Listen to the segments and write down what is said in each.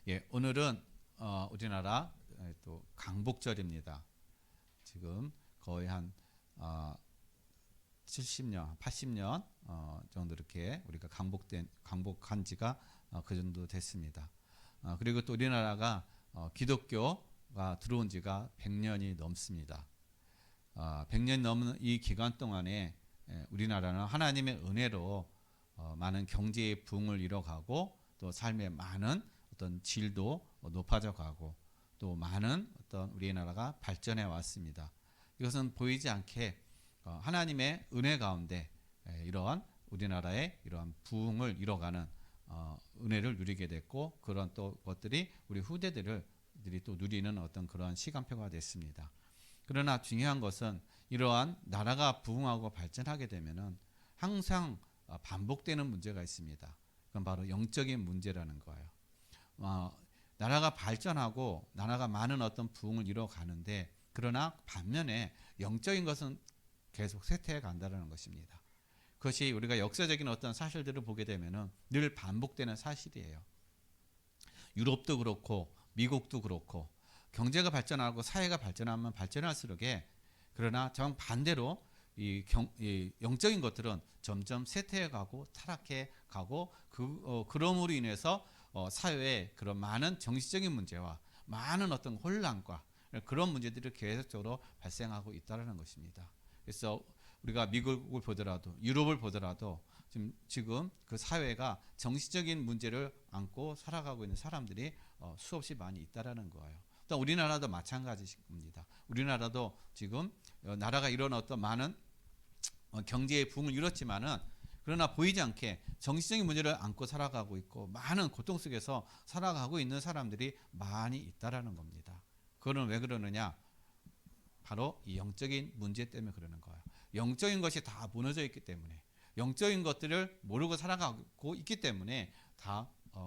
예, 오늘은 우리나라 또 강복절입니다. 지금 거의 한 70년, 80년 정도 이렇게 우리가 강복한 지가 그 정도 됐습니다. 그리고 또 우리나라가 기독교가 들어온 지가 100년이 넘습니다. 100년 넘는 이 기간 동안에 우리나라는 하나님의 은혜로 많은 경제의 부흥을 이뤄가고 또 삶의 많은 어떤 질도 높아져 가고 또 많은 어떤 우리나라가 발전해 왔습니다. 이것은 보이지 않게 하나님의 은혜 가운데 이러한 우리나라의 이러한 부흥을 이뤄가는 은혜를 누리게 됐고 그런 또 것들이 우리 후대들이 또 누리는 어떤 그런 시간표가 됐습니다. 그러나 중요한 것은 이러한 나라가 부흥하고 발전하게 되면은 항상 반복되는 문제가 있습니다. 그건 바로 영적인 문제라는 거예요. 나라가 발전하고 나라가 많은 어떤 부흥을 이뤄가는데 그러나 반면에 영적인 것은 계속 쇠퇴해 간다는 것입니다. 그것이 우리가 역사적인 어떤 사실들을 보게 되면은 늘 반복되는 사실이에요. 유럽도 그렇고 미국도 그렇고 경제가 발전하고 사회가 발전하면 발전할수록에 그러나 정반대로 이 영적인 것들은 점점 쇠퇴해 가고 타락해 가고 그럼으로 인해서 사회에 그런 많은 정치적인 문제와 많은 어떤 혼란과 그런 문제들이 계속적으로 발생하고 있다는 것입니다. 그래서 우리가 미국을 보더라도 유럽을 보더라도 지금 그 사회가 정치적인 문제를 안고 살아가고 있는 사람들이 수없이 많이 있다는 거예요. 또 우리나라도 마찬가지입니다. 우리나라도 지금 나라가 이런 어떤 많은 경제의 부흥을 이뤘지만은 그러나 보이지 않게 정치적인 문제를 안고 살아가고 있고 많은 고통 속에서 살아가고 있는 사람들이 많이 있다라는 겁니다. 그거는 왜 그러느냐? 바로 이 영적인 문제 때문에 그러는 거예요. 영적인 것이 다 무너져 있기 때문에 영적인 것들을 모르고 살아가고 있기 때문에 다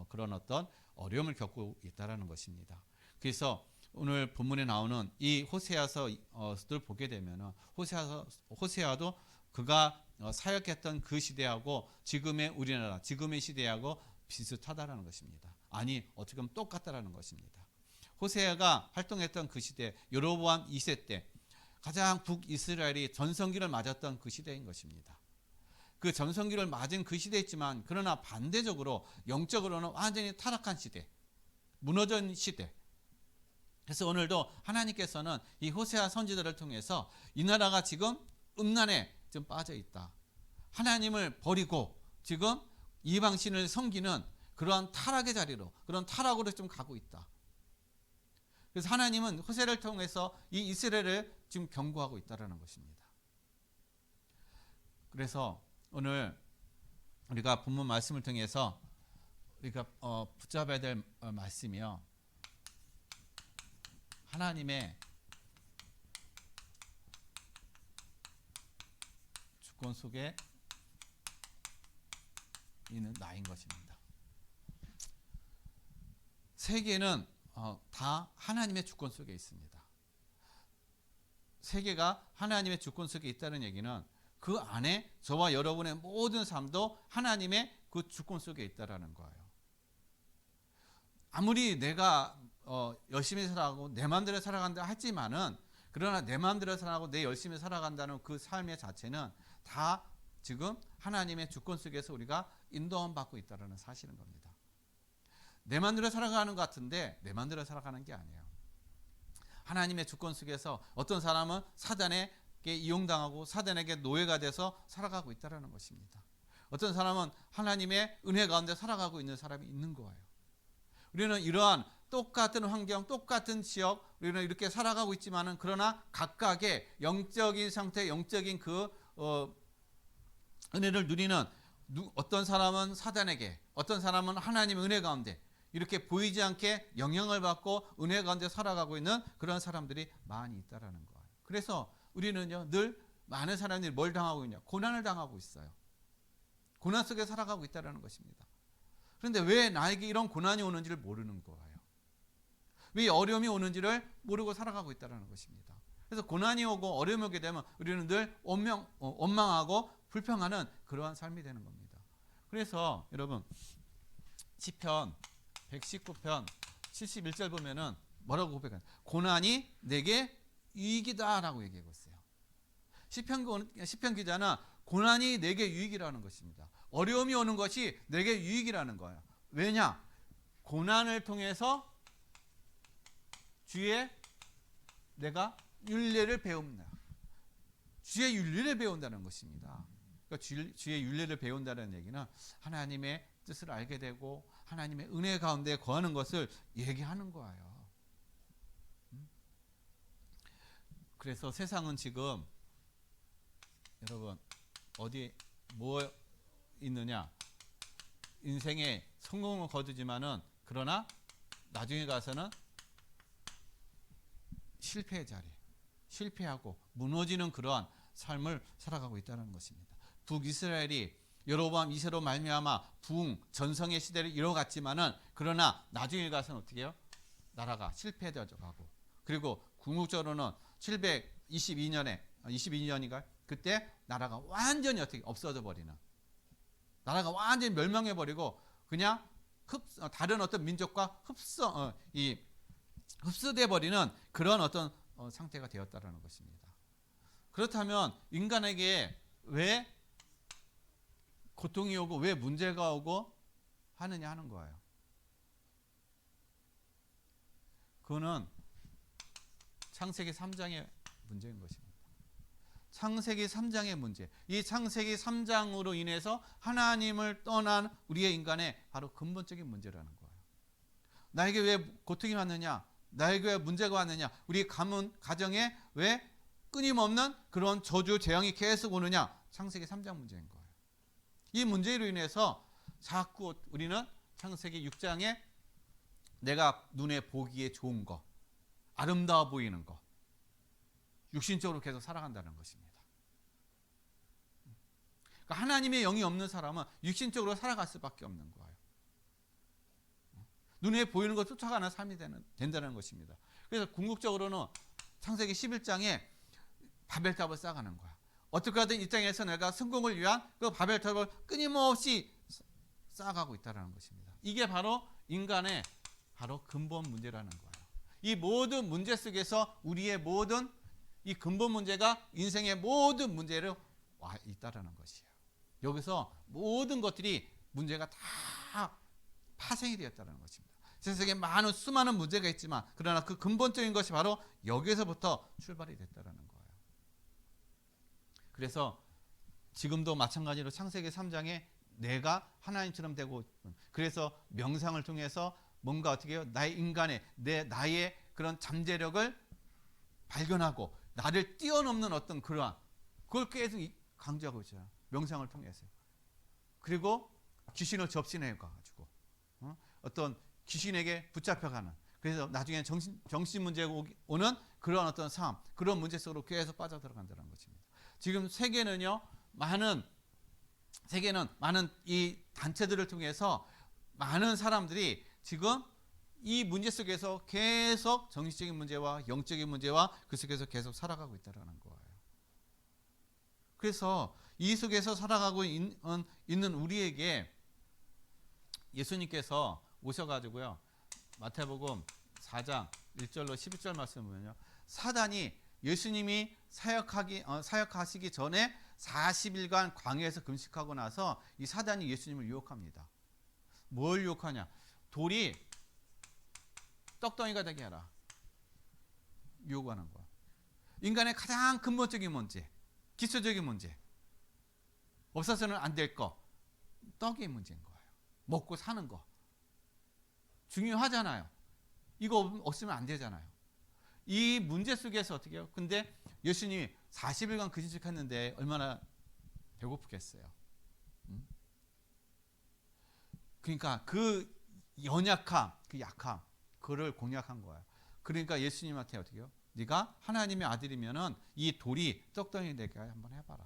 그런 어떤 어려움을 겪고 있다라는 것입니다. 그래서 오늘 본문에 나오는 이 호세아서를 보게 되면 호세아도 그가 사역했던 그 시대하고 지금의 우리나라, 지금의 시대하고 비슷하다라는 것입니다. 아니 어떻게 보면 똑같다라는 것입니다. 호세아가 활동했던 그 시대, 여로보암 2세 때 가장 북이스라엘이 전성기를 맞았던 그 시대인 것입니다. 그 전성기를 맞은 그 시대였지만 그러나 반대적으로 영적으로는 완전히 타락한 시대, 무너진 시대. 그래서 오늘도 하나님께서는 이 호세아 선지자를 통해서 이 나라가 지금 음란에 좀 빠져 있다. 하나님을 버리고 지금 이방신을 섬기는 그러한 타락의 자리로, 그런 타락으로 좀 가고 있다. 그래서 하나님은 호세를 통해서 이 이스라엘을 지금 경고하고 있다는 것입니다. 그래서 오늘 우리가 본문 말씀을 통해서 우리가 붙잡아야 될 말씀이요. 하나님의 주권 속에 있는 나인 것입니다. 세계는 다 하나님의 주권 속에 있습니다. 세계가 하나님의 주권 속에 있다는 얘기는 그 안에 저와 여러분의 모든 삶도 하나님의 그 주권 속에 있다는 거예요. 아무리 내가 열심히 살아가고 내 마음대로 살아간다 하지만은 그러나 내 마음대로 살아가고 내 열심히 살아간다는 그 삶의 자체는 다 지금 하나님의 주권 속에서 우리가 인도함 받고 있다는 사실인 겁니다. 내 마음대로 살아가는 것 같은데 내 마음대로 살아가는 게 아니에요. 하나님의 주권 속에서 어떤 사람은 사단에게 이용당하고 사단에게 노예가 돼서 살아가고 있다는 것입니다. 어떤 사람은 하나님의 은혜 가운데 살아가고 있는 사람이 있는 거예요. 우리는 이러한 똑같은 환경, 똑같은 지역, 우리는 이렇게 살아가고 있지만은 그러나 각각의 영적인 상태, 영적인 그 은혜를 누리는 어떤 사람은 사단에게, 어떤 사람은 하나님의 은혜 가운데 이렇게 보이지 않게 영향을 받고 은혜 가운데 살아가고 있는 그런 사람들이 많이 있다라는 거예요. 그래서 우리는요 늘 많은 사람들이 뭘 당하고 있냐? 고난을 당하고 있어요. 고난 속에 살아가고 있다라는 것입니다. 그런데 왜 나에게 이런 고난이 오는지를 모르는 거예요. 왜 어려움이 오는지를 모르고 살아가고 있다는 것입니다. 그래서 고난이 오고 어려움이 오게 되면 우리는 늘 원망하고 불평하는 그러한 삶이 되는 겁니다. 그래서 여러분 시편 119편 71절 보면은 뭐라고 고백하냐? 고난이 내게 유익이다라고 얘기하고 있어요. 시편 기자는 고난이 내게 유익이라는 것입니다. 어려움이 오는 것이 내게 유익이라는 거예요. 왜냐? 고난을 통해서 주의 내가 율례를 배웁니다. 주의 율례를 배운다는 것입니다. 그러니까 주의 율례를 배운다는 얘기는 하나님의 뜻을 알게 되고 하나님의 은혜 가운데 거하는 것을 얘기하는 거예요. 그래서 세상은 지금 여러분 어디 뭐 있느냐? 인생에 성공을 거두지만은 그러나 나중에 가서는 실패의 자리, 실패하고 무너지는 그러한 삶을 살아가고 있다는 것입니다. 북이스라엘이 여로보암 2세로 말미암아 부흥 전성의 시대를 이뤄갔지만은 그러나 나중에 가서는 어떻게 해요? 나라가 실패되어 가고 그리고 궁극적으로는 722년인가 그때 나라가 완전히 어떻게 없어져 버리는 나라가 완전히 멸망해 버리고 그냥 다른 어떤 민족과 흡수돼 버리는 그런 어떤 상태가 되었다라는 것입니다. 그렇다면 인간에게 왜 고통이 오고 왜 문제가 오고 하느냐 하는 거예요. 그거는 창세기 3장의 문제인 것입니다. 창세기 3장의 문제. 이 창세기 3장으로 인해서 하나님을 떠난 우리의 인간의 바로 근본적인 문제라는 거예요. 나에게 왜 고통이 왔느냐? 나에게 왜 문제가 왔느냐? 우리 가정에 왜 끊임없는 그런 저주, 재앙이 계속 오느냐? 창세기 3장 문제인 거예요. 이 문제로 인해서 자꾸 우리는 창세기 6장에 내가 눈에 보기에 좋은 거, 아름다워 보이는 거, 육신적으로 계속 살아간다는 것입니다. 그러니까 하나님의 영이 없는 사람은 육신적으로 살아갈 수밖에 없는 거예요. 눈에 보이는 것 쫓아가는 삶이 된다는 것입니다. 그래서 궁극적으로는 창세기 11장에 바벨탑을 쌓아가는 거야. 어떻게 하든 이 땅에서 내가 성공을 위한 그 바벨탑을 끊임없이 쌓아가고 있다는 것입니다. 이게 바로 인간의 바로 근본 문제라는 거예요. 이 모든 문제 속에서 우리의 모든 이 근본 문제가 인생의 모든 문제로 와 있다라는 것이에요. 여기서 모든 것들이 문제가 다 파생이 되었다는 것입니다. 세상에 많은 수많은 문제가 있지만 그러나 그 근본적인 것이 바로 여기에서부터 출발이 됐다라는 거예요. 그래서 지금도 마찬가지로 창세기 3장에 내가 하나님처럼 되고 그래서 명상을 통해서 뭔가 어떻게 해요? 나의 인간의 나의 그런 잠재력을 발견하고 나를 뛰어넘는 어떤 그러한 그걸 계속 강조하고 있잖아요. 명상을 통해서. 그리고 귀신을 접신해 가지고 어떤 귀신에게 붙잡혀가는 그래서 나중에 정신 문제가 오는 그런 어떤 삶 그런 문제 속으로 계속 빠져들어간다는 것입니다. 지금 세계는 많은 이 단체들을 통해서 많은 사람들이 지금 이 문제 속에서 계속 정신적인 문제와 영적인 문제와 그 속에서 계속 살아가고 있다는 거예요. 그래서 이 속에서 살아가고 있는 우리에게 예수님께서 오셔가지고요. 마태복음 4장 1절로 12절 말씀 보면요. 사단이 예수님이 사역하시기 전에 40일간 광야에서 금식하고 나서 이 사단이 예수님을 유혹합니다. 뭘 유혹하냐? 돌이 떡덩이가 되게 하라. 유혹하는 거야. 인간의 가장 근본적인 문제, 기초적인 문제, 없어서는 안 될 거, 떡의 문제인 거예요. 먹고 사는 거. 중요하잖아요. 이거 없으면 안 되잖아요. 이 문제 속에서 어떻게 해요? 근데 예수님이 40일간 금식했는데 얼마나 배고프겠어요. 그러니까 그 연약함, 그 약함, 그를 공략한 거예요. 그러니까 예수님한테 어떻게 해요? 네가 하나님의 아들이면은 이 돌이 떡덩이 되게 한번 해봐라.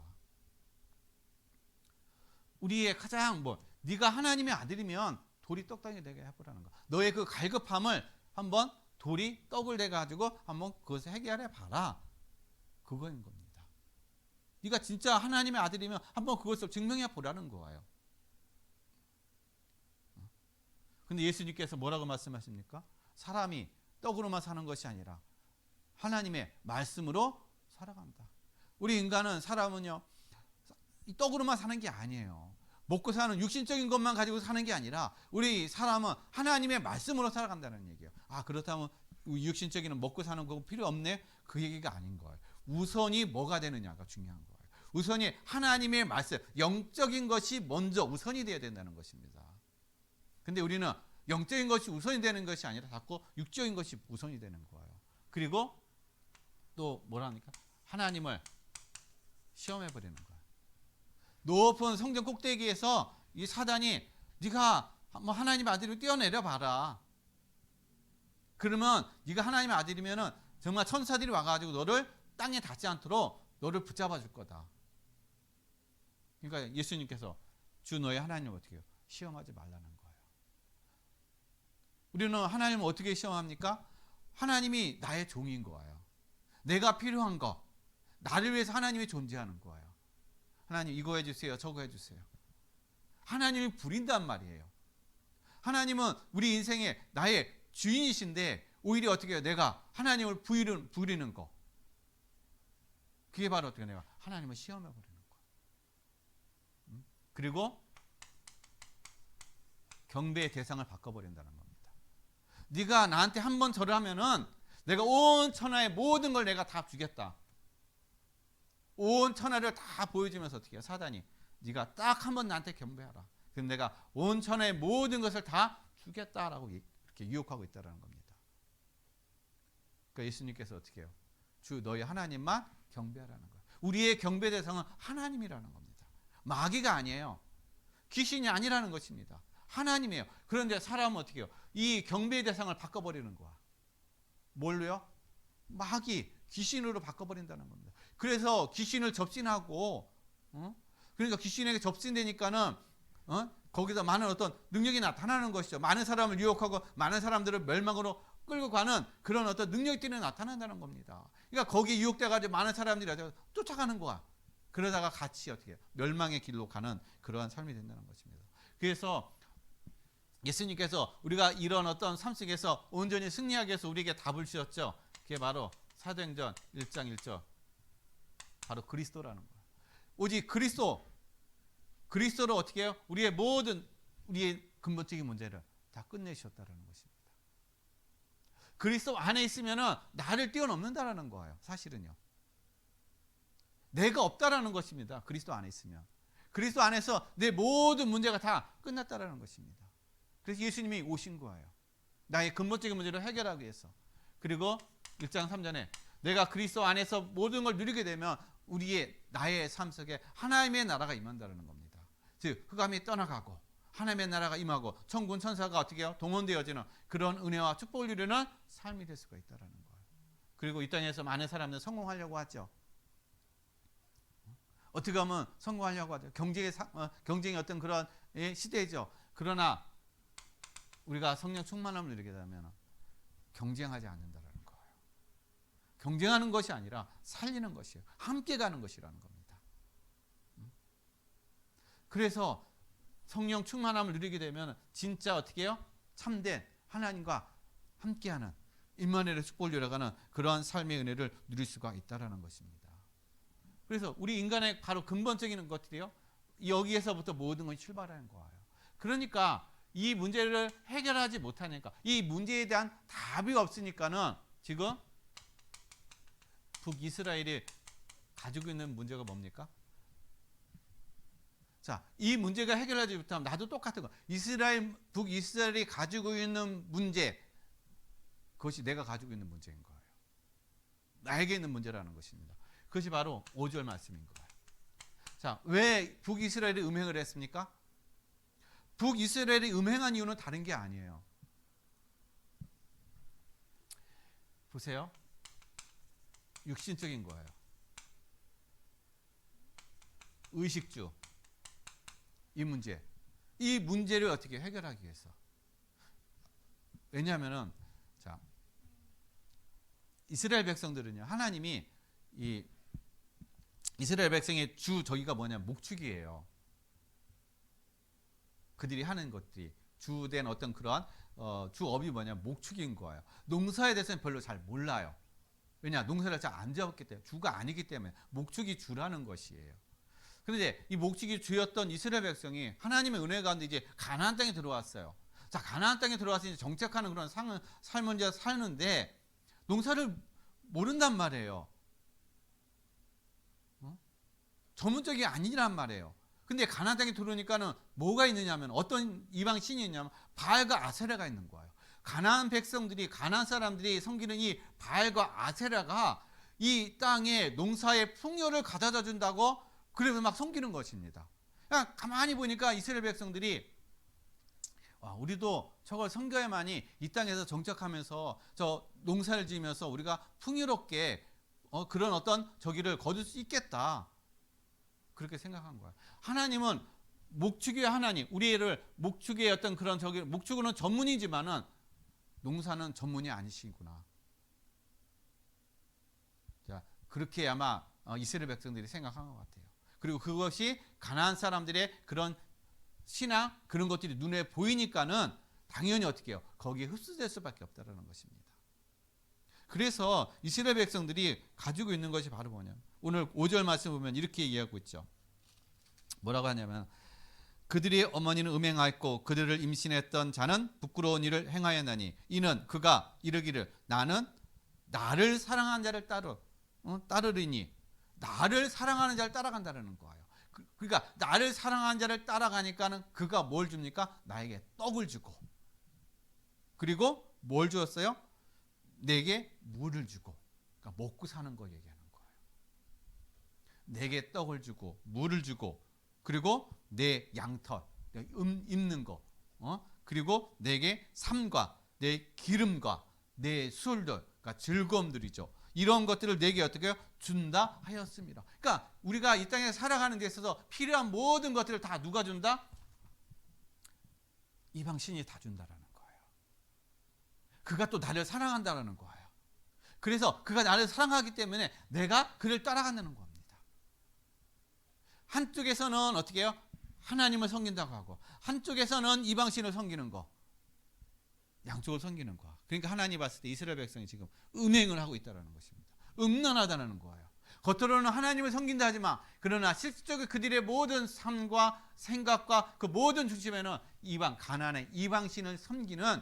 우리의 가장 네가 하나님의 아들이면 돌이 떡덩이 되게 해보라는 거. 너의 그 갈급함을 한번 돌이 떡을 내 가지고 한번 그것을 해결해 봐라. 그거인 겁니다. 네가 진짜 하나님의 아들이면 한번 그것을 증명해 보라는 거예요. 근데 예수님께서 뭐라고 말씀하십니까? 사람이 떡으로만 사는 것이 아니라 하나님의 말씀으로 살아간다. 우리 인간은 사람은요, 이 떡으로만 사는 게 아니에요. 먹고 사는 육신적인 것만 가지고 사는 게 아니라 우리 사람은 하나님의 말씀으로 살아간다는 얘기예요. 아, 그렇다면 육신적인 먹고 사는 거 필요 없네? 그 얘기가 아닌 거예요. 우선이 뭐가 되느냐가 중요한 거예요. 우선이 하나님의 말씀, 영적인 것이 먼저 우선이 되어야 된다는 것입니다. 근데 우리는 영적인 것이 우선이 되는 것이 아니라 자꾸 육적인 것이 우선이 되는 거예요. 그리고 또 뭐랍니까? 하나님을 시험해 버리는 거예요. 높은 성전 꼭대기에서 이 사단이 네가 뭐 하나님의 아들이면 뛰어내려 봐라. 그러면 네가 하나님의 아들이면은 정말 천사들이 와가지고 너를 땅에 닿지 않도록 너를 붙잡아 줄 거다. 그러니까 예수님께서 주 너의 하나님을 어떻게 해요? 시험하지 말라는 거예요. 우리는 하나님을 어떻게 시험합니까? 하나님이 나의 종인 거예요. 내가 필요한 거, 나를 위해서 하나님이 존재하는 거예요. 하나님 이거 해주세요, 저거 해주세요. 하나님이 부린단 말이에요. 하나님은 우리 인생에 나의 주인이신데 오히려 어떻게 해요? 내가 하나님을 부리는 거. 그게 바로 어떻게 내가 하나님을 시험해 버리는 거예요. 그리고 경배의 대상을 바꿔버린다는 겁니다. 네가 나한테 한 번 절을 하면은 내가 온 천하의 모든 걸 내가 다 주겠다. 온 천하를 다 보여주면서 어떻게 해요? 사단이 네가 딱 한 번 나한테 경배하라. 그럼 내가 온 천하의 모든 것을 다 주겠다라고 이렇게 유혹하고 있다는 겁니다. 그러니까 예수님께서 어떻게 해요? 주 너희 하나님만 경배하라는 거예요. 우리의 경배 대상은 하나님이라는 겁니다. 마귀가 아니에요. 귀신이 아니라는 것입니다. 하나님이에요. 그런데 사람은 어떻게 해요? 이 경배의 대상을 바꿔버리는 거야. 뭘로요? 마귀, 귀신으로 바꿔버린다는 겁니다. 그래서 귀신을 접신하고, 그러니까 귀신에게 접신되니까는, 거기서 많은 어떤 능력이 나타나는 것이죠. 많은 사람을 유혹하고 많은 사람들을 멸망으로 끌고 가는 그런 어떤 능력들이 나타난다는 겁니다. 그러니까 거기에 유혹돼가지고 많은 사람들이 쫓아가는 거야. 그러다가 같이 어떻게 해요? 멸망의 길로 가는 그러한 삶이 된다는 것입니다. 그래서 예수님께서 우리가 이런 어떤 삶 속에서 온전히 승리하기 위해서 우리에게 답을 주셨죠. 그게 바로 사도행전 1장 1절. 바로 그리스도라는 거예요. 오직 그리스도로 어떻게 해요? 우리의 모든 우리의 근본적인 문제를 다 끝내주셨다는 것입니다. 그리스도 안에 있으면은 나를 뛰어넘는다라는 거예요. 사실은요. 내가 없다라는 것입니다. 그리스도 안에 있으면. 그리스도 안에서 내 모든 문제가 다 끝났다라는 것입니다. 그래서 예수님이 오신 거예요. 나의 근본적인 문제를 해결하기 위해서. 그리고 1장 3절에 내가 그리스도 안에서 모든 걸 누리게 되면 나의 삶 속에 하나님의 나라가 임한다는 겁니다. 즉 흑암이 떠나가고 하나님의 나라가 임하고 천군 천사가 어떻게 해요? 동원되어지는 그런 은혜와 축복을 누리는 삶이 될 수가 있다는 거예요. 그리고 이 땅에서 많은 사람들은 성공하려고 하죠. 어떻게 하면 성공하려고 하죠. 경쟁의 어떤 그런 시대죠. 그러나 우리가 성령 충만함을 누리게 되면 경쟁하지 않는다는 거예요. 경쟁하는 것이 아니라 살리는 것이에요. 함께 가는 것이라는 겁니다. 그래서 성령 충만함을 누리게 되면 진짜 어떻게 해요? 참된 하나님과 함께하는 임마누엘의 축복을 누려가는 그러한 삶의 은혜를 누릴 수가 있다는 것입니다. 그래서 우리 인간의 바로 근본적인 것들이요. 여기에서부터 모든 것이 출발하는 거예요. 그러니까 이 문제를 해결하지 못하니까 이 문제에 대한 답이 없으니까는 지금 북이스라엘이 가지고 있는 문제가 뭡니까? 자, 이 문제가 해결하지 못하면 나도 똑같은 거. 북이스라엘이 가지고 있는 문제, 그것이 내가 가지고 있는 문제인 거예요. 나에게 있는 문제라는 것입니다. 그것이 바로 5절 말씀인 거예요. 자, 왜 북이스라엘이 음행을 했습니까? 북이스라엘이 음행한 이유는 다른 게 아니에요. 보세요. 육신적인 거예요. 의식주. 이 문제를 어떻게 해결하기 위해서. 왜냐하면은 자, 이스라엘 백성들은요. 하나님이 이 이스라엘 백성의 주 저기가 뭐냐? 목축이에요. 그들이 하는 것들이 주된 어떤 그런 주업이 뭐냐, 목축인 거예요. 농사에 대해서는 별로 잘 몰라요. 왜냐, 농사를 잘 안 지었기 때문에, 주가 아니기 때문에. 목축이 주라는 것이에요. 그런데 이 목축이 주였던 이스라엘 백성이 하나님의 은혜 가운데 이제 가나안 땅에 들어왔어요. 자, 가나안 땅에 들어와서 이제 정착하는 그런 삶을 이제 사는데 농사를 모른단 말이에요. 전문적이 아니란 말이에요. 근데 가나안 땅에 들어오니까는 뭐가 있느냐면, 어떤 이방 신이 있냐면 바알과 아세라가 있는 거예요. 가나안 백성들이, 가나안 사람들이 섬기는 이 바알과 아세라가 이 땅에 농사의 풍요를 가져다 준다고 그래서 막 섬기는 것입니다. 그냥 가만히 보니까 이스라엘 백성들이 우리도 저걸 섬겨야만이 이 땅에서 정착하면서 저 농사를 지으면서 우리가 풍요롭게 그런 어떤 저기를 거둘 수 있겠다. 그렇게 생각한 거야. 하나님은 목축의 하나님, 우리를 목축의 어떤 그런 저기, 목축은 전문이지만은 농사는 전문이 아니시구나. 자, 그렇게 아마 이스라엘 백성들이 생각한 것 같아요. 그리고 그것이 가나안 사람들의 그런 신앙, 그런 것들이 눈에 보이니까는 당연히 어떻게 해요? 거기에 흡수될 수밖에 없다는 것입니다. 그래서 이스라엘 백성들이 가지고 있는 것이 바로 뭐냐, 오늘 5절 말씀 보면 이렇게 이해하고 있죠. 뭐라고 하냐면, 그들의 어머니는 음행하였고 그들을 임신했던 자는 부끄러운 일을 행하였나니 이는 그가 이르기를 나는 나를 사랑하는 자를 따르리니, 나를 사랑하는 자를 따라간다는 거예요. 그러니까 나를 사랑하는 자를 따라가니까는 그가 뭘 줍니까? 나에게 떡을 주고, 그리고 뭘 주었어요? 내게 물을 주고. 그러니까 먹고 사는 거 얘기하는 거예요. 내게 떡을 주고 물을 주고, 그리고 내 양털, 입는 거, 그리고 내게 삶과 내 기름과 내 술들, 그러니까 즐거움들이죠. 이런 것들을 내게 어떻게 해요? 준다 하였습니다. 그러니까 우리가 이 땅에 살아가는 데 있어서 필요한 모든 것들을 다 누가 준다? 이방 신이 다 준다라는 거예요. 그가 또 나를 사랑한다라는 거예요. 그래서 그가 나를 사랑하기 때문에 내가 그를 따라간다는 겁니다. 한쪽에서는 어떻게 해요? 하나님을 섬긴다고 하고, 한쪽에서는 이방신을 섬기는 거, 양쪽을 섬기는 거. 그러니까 하나님 봤을 때 이스라엘 백성이 지금 음행을 하고 있다는 것입니다. 음란하다는 거예요. 겉으로는 하나님을 섬긴다 하지만, 그러나 실질적으로 그들의 모든 삶과 생각과 그 모든 중심에는 이방, 가나안의 이방신을 섬기는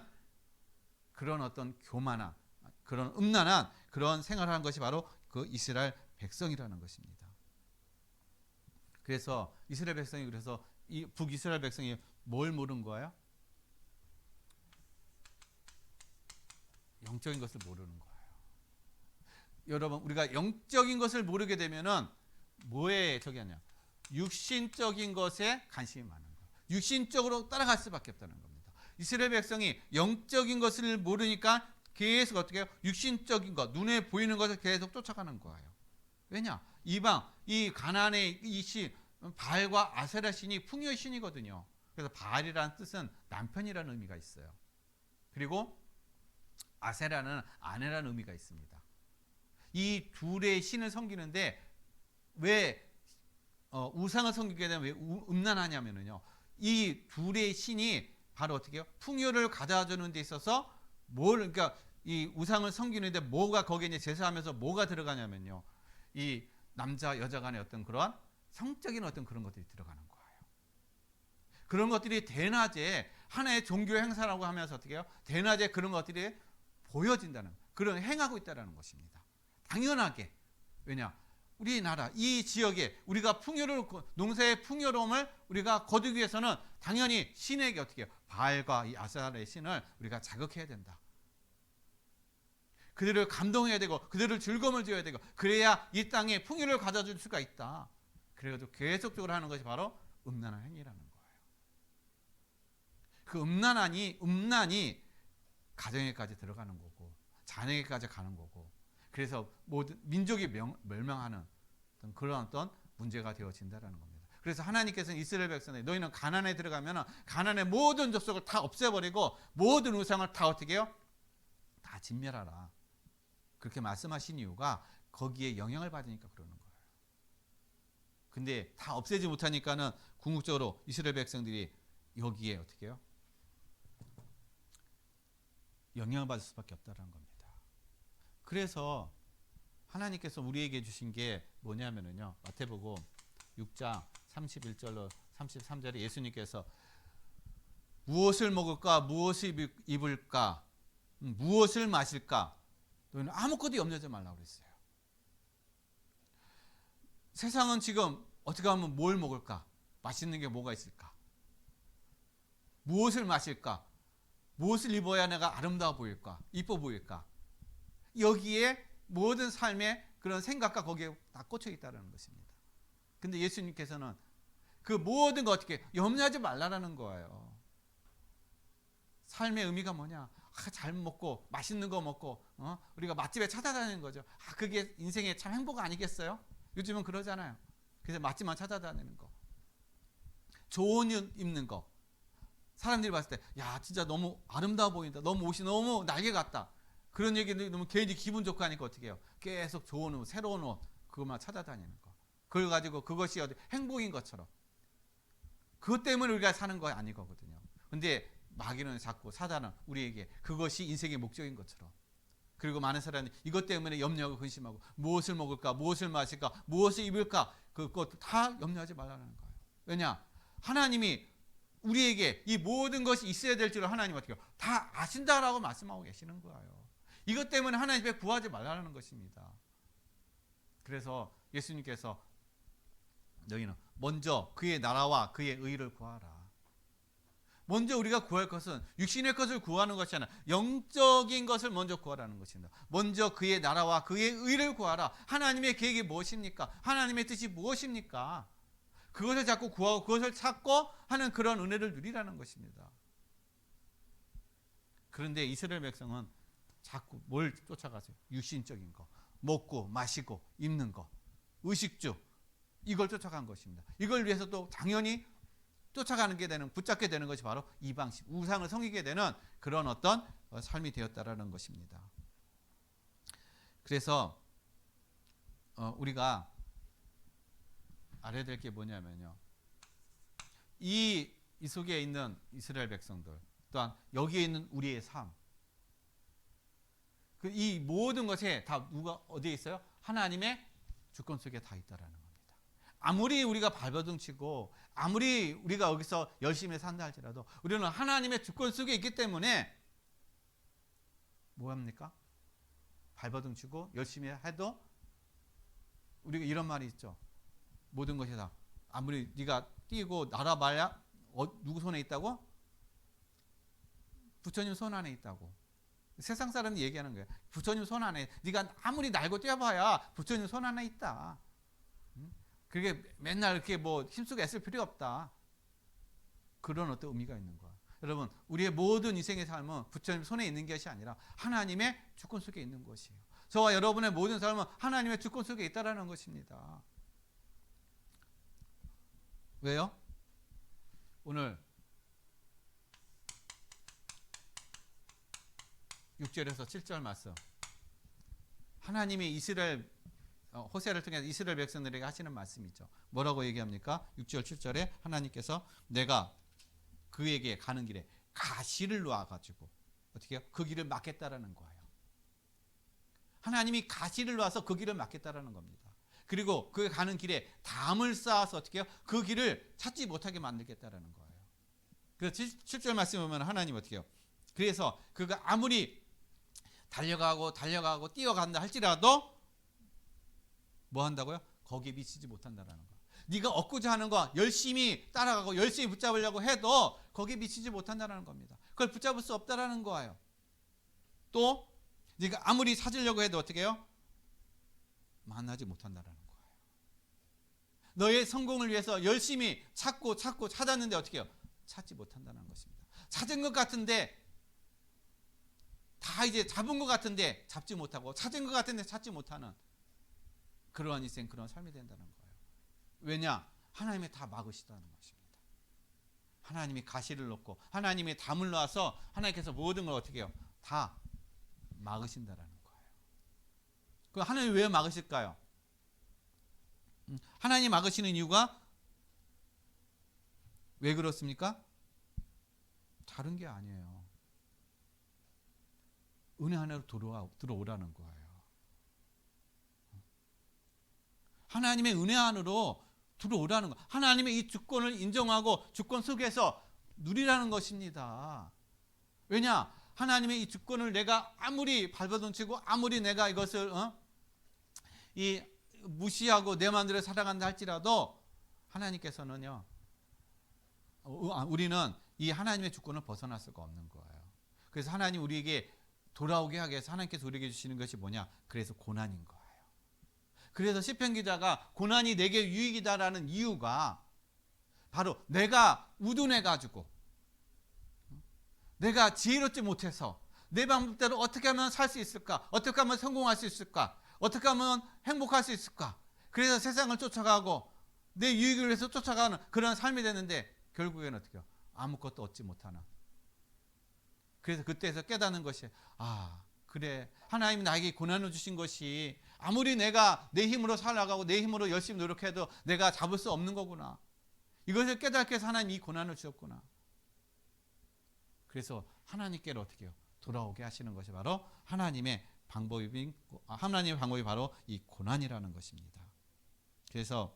그런 어떤 교만한, 그런 음란한 그런 생활을 하는 것이 바로 그 이스라엘 백성이라는 것입니다. 그래서 이스라엘 백성이, 그래서 이 북이스라엘 백성이 뭘 모르는 거예요? 영적인 것을 모르는 거예요. 여러분, 우리가 영적인 것을 모르게 되면은 뭐에 저기 하냐? 육신적인 것에 관심이 많은 거예요. 육신적으로 따라갈 수밖에 없다는 겁니다. 이스라엘 백성이 영적인 것을 모르니까 계속 어떻게 해요? 육신적인 것, 눈에 보이는 것을 계속 쫓아가는 거예요. 왜냐? 이방, 이 가나안의 이 신, 바알과 아세라 신이 풍요의 신이거든요. 그래서 바알이라는 뜻은 남편이라는 의미가 있어요. 그리고 아세라는 아내라는 의미가 있습니다. 이 둘의 신을 섬기는데 왜 우상을 섬기게 되면 왜 음란하냐면요, 이 둘의 신이 바로 어떻게 해요? 풍요를 가져주는 데 있어서 그러니까 이 우상을 섬기는데 뭐가 거기에 이제 제사하면서 뭐가 들어가냐면요, 이 남자 여자 간의 어떤 그런 성적인 어떤 그런 것들이 들어가는 거예요. 그런 것들이 대낮에 하나의 종교 행사라고 하면서 어떻게 해요? 대낮에 그런 것들이 보여진다는, 그런 행하고 있다는 것입니다. 당연하게. 왜냐? 우리나라 이 지역에 우리가 농사의 풍요로움을 우리가 거두기 위해서는 당연히 신에게 어떻게 해요? 바알과 이 아세라의 신을 우리가 자극해야 된다. 그들을 감동해야 되고 그들을 즐거움을 줘야 되고, 그래야 이 땅에 풍요를 가져줄 수가 있다. 그래도 계속적으로 하는 것이 바로 음란한 행위라는 거예요. 그 음란이 가정에까지 들어가는 거고 자녀에게까지 가는 거고, 그래서 모든 민족이 멸망하는 그런 어떤 문제가 되어진다라는 겁니다. 그래서 하나님께서는 이스라엘 백성에, 너희는 가나안에 들어가면 가나안의 모든 족속을 다 없애버리고 모든 우상을 다 어떻게 해요? 다 진멸하라. 그렇게 말씀하신 이유가 거기에 영향을 받으니까 그러는 거예요. 근데 다 없애지 못하니까는 궁극적으로 이스라엘 백성들이 여기에 어떻게 해요? 영향을 받을 수밖에 없다는 겁니다. 그래서 하나님께서 우리에게 주신 게 뭐냐면요. 마태복음 6장 31절로 33절에 예수님께서 무엇을 먹을까, 무엇을 입을까, 무엇을 마실까, 너희는 아무것도 염려하지 말라고 그랬어요. 세상은 지금 어떻게 하면 뭘 먹을까? 맛있는 게 뭐가 있을까? 무엇을 마실까? 무엇을 입어야 내가 아름다워 보일까? 이뻐 보일까? 여기에 모든 삶의 그런 생각과 거기에 다 꽂혀 있다는 것입니다. 근데 예수님께서는 그 모든 거 어떻게 염려하지 말라라는 거예요. 삶의 의미가 뭐냐? 잘 먹고 맛있는 거 먹고 우리가 맛집에 찾아다니는 거죠. 그게 인생의 참 행복 아니겠어요? 요즘은 그러잖아요. 그래서 맛집만 찾아다니는 거. 좋은 옷 입는 거. 사람들이 봤을 때 야 진짜 너무 아름다워 보인다. 너무 옷이 너무 날개 같다. 그런 얘기는 너무 괜히 기분 좋고 하니까 어떻게 해요? 계속 좋은 옷, 새로운 옷 그것만 찾아다니는 거. 그걸 가지고 그것이 행복인 것처럼. 그것 때문에 우리가 사는 거 아니거든요. 근데 마귀는 자꾸 사단은 우리에게 그것이 인생의 목적인 것처럼. 그리고 많은 사람이 이것 때문에 염려하고 근심하고 무엇을 먹을까, 무엇을 마실까, 무엇을 입을까 그것 다 염려하지 말라는 거예요. 왜냐? 하나님이 우리에게 이 모든 것이 있어야 될 줄을 하나님 어떻게 해요? 다 아신다라고 말씀하고 계시는 거예요. 이것 때문에 하나님 앞에 구하지 말라는 것입니다. 그래서 예수님께서 너희는 먼저 그의 나라와 그의 의를 구하라. 먼저 우리가 구할 것은 육신의 것을 구하는 것이 아니라 영적인 것을 먼저 구하라는 것입니다. 먼저 그의 나라와 그의 의를 구하라. 하나님의 계획이 무엇입니까? 하나님의 뜻이 무엇입니까? 그것을 자꾸 구하고 그것을 찾고 하는 그런 은혜를 누리라는 것입니다. 그런데 이스라엘 백성은 자꾸 뭘 쫓아가세요? 육신적인 거. 먹고 마시고 입는 거. 의식주. 이걸 쫓아간 것입니다. 이걸 위해서 또 당연히 쫓아가는 게 되는, 붙잡게 되는 것이 바로 이방식, 우상을 섬기게 되는 그런 어떤 삶이 되었다라는 것입니다. 그래서 우리가 알아야 될 게 뭐냐면요. 이 속에 있는 이스라엘 백성들, 또한 여기에 있는 우리의 삶, 이 모든 것에 다 누가 어디에 있어요? 하나님의 주권 속에 다 있다라는 겁니다. 아무리 우리가 발버둥치고 아무리 우리가 여기서 열심히 산다 할지라도 우리는 하나님의 주권 속에 있기 때문에 뭐합니까? 발버둥치고 열심히 해도 우리가 이런 말이 있죠. 모든 것이 다 아무리 네가 뛰고 날아봐야 누구 손에 있다고? 부처님 손 안에 있다고. 세상 사람이 얘기하는 거예요. 부처님 손 안에 네가 아무리 날고 뛰어봐야 부처님 손 안에 있다. 그게 맨날 이렇게 뭐 힘쓰고 애쓸 필요 없다. 그런 어떤 의미가 있는 거야. 여러분, 우리의 모든 인생의 삶은 부처님 손에 있는 것이 아니라 하나님의 주권 속에 있는 것이에요. 저와 여러분의 모든 삶은 하나님의 주권 속에 있다라는 것입니다. 왜요? 오늘 6절에서 7절 말씀. 하나님이 이스라엘 호세아를 통해서 이스라엘 백성들에게 하시는 말씀이죠. 뭐라고 얘기합니까? 6절 7절에 하나님께서 내가 그에게 가는 길에 가시를 놓아가지고 어떻게 해요? 그 길을 막겠다라는 거예요. 하나님이 가시를 놓아서 그 길을 막겠다라는 겁니다. 그리고 그 가는 길에 담을 쌓아서 어떻게 해요? 그 길을 찾지 못하게 만들겠다라는 거예요. 그래서 7절 말씀 보면 하나님 어떻게 해요? 그래서 그가 아무리 달려가고 뛰어간다 할지라도 뭐 한다고요? 거기에 미치지 못한다라는 거. 네가 얻고자 하는 거 열심히 따라가고 열심히 붙잡으려고 해도 거기에 미치지 못한다는 겁니다. 그걸 붙잡을 수 없다라는 거예요. 또 네가 아무리 찾으려고 해도 어떻게 해요? 만나지 못한다라는 거예요. 너의 성공을 위해서 열심히 찾고 찾았는데 어떻게 해요? 찾지 못한다는 것입니다. 찾은 것 같은데 다 이제 잡은 것 같은데 잡지 못하고 찾은 것 같은데 찾지 못하는 그러한 인생, 그런 삶이 된다는 거예요. 왜냐? 하나님이 다 막으시다는 것입니다. 하나님이 가시를 놓고 하나님이 담을 놔서 하나님께서 모든 걸 어떻게 해요? 다 막으신다라는 거예요. 그 하나님이 왜 막으실까요? 하나님이 막으시는 이유가 왜 그렇습니까? 다른 게 아니에요. 은혜 안으로 들어오라는 거예요. 하나님의 은혜 안으로 들어오라는 거. 하나님의 이 주권을 인정하고 주권 속에서 누리라는 것입니다. 왜냐? 하나님의 이 주권을 내가 아무리 발버둥치고 아무리 내가 이것을 이 무시하고 내 마음대로 살아간다 할지라도 하나님께서는요, 우리는 이 하나님의 주권을 벗어날 수가 없는 거예요. 그래서 하나님 우리에게 돌아오게 하기 위해서 하나님께서 우리에게 주시는 것이 뭐냐? 그래서 고난인 거예요. 그래서 시편 기자가 고난이 내게 유익이다라는 이유가 바로 내가 우둔해가지고 내가 지혜롭지 못해서 내 방법대로 어떻게 하면 살 수 있을까? 어떻게 하면 성공할 수 있을까? 어떻게 하면 행복할 수 있을까? 그래서 세상을 쫓아가고 내 유익을 위해서 쫓아가는 그런 삶이 되는데 결국에는 어떻게 해요? 아무것도 얻지 못하는. 그래서 그때에서 깨닫는 것이 그래, 하나님이 나에게 고난을 주신 것이 아무리 내가 내 힘으로 살아가고 내 힘으로 열심히 노력해도 내가 잡을 수 없는 거구나. 이것을 깨닫게 해서 하나님이 이 고난을 주셨구나. 그래서 하나님께로 어떻게 해요? 돌아오게 하시는 것이 바로 하나님의 방법이 바로 이 고난이라는 것입니다. 그래서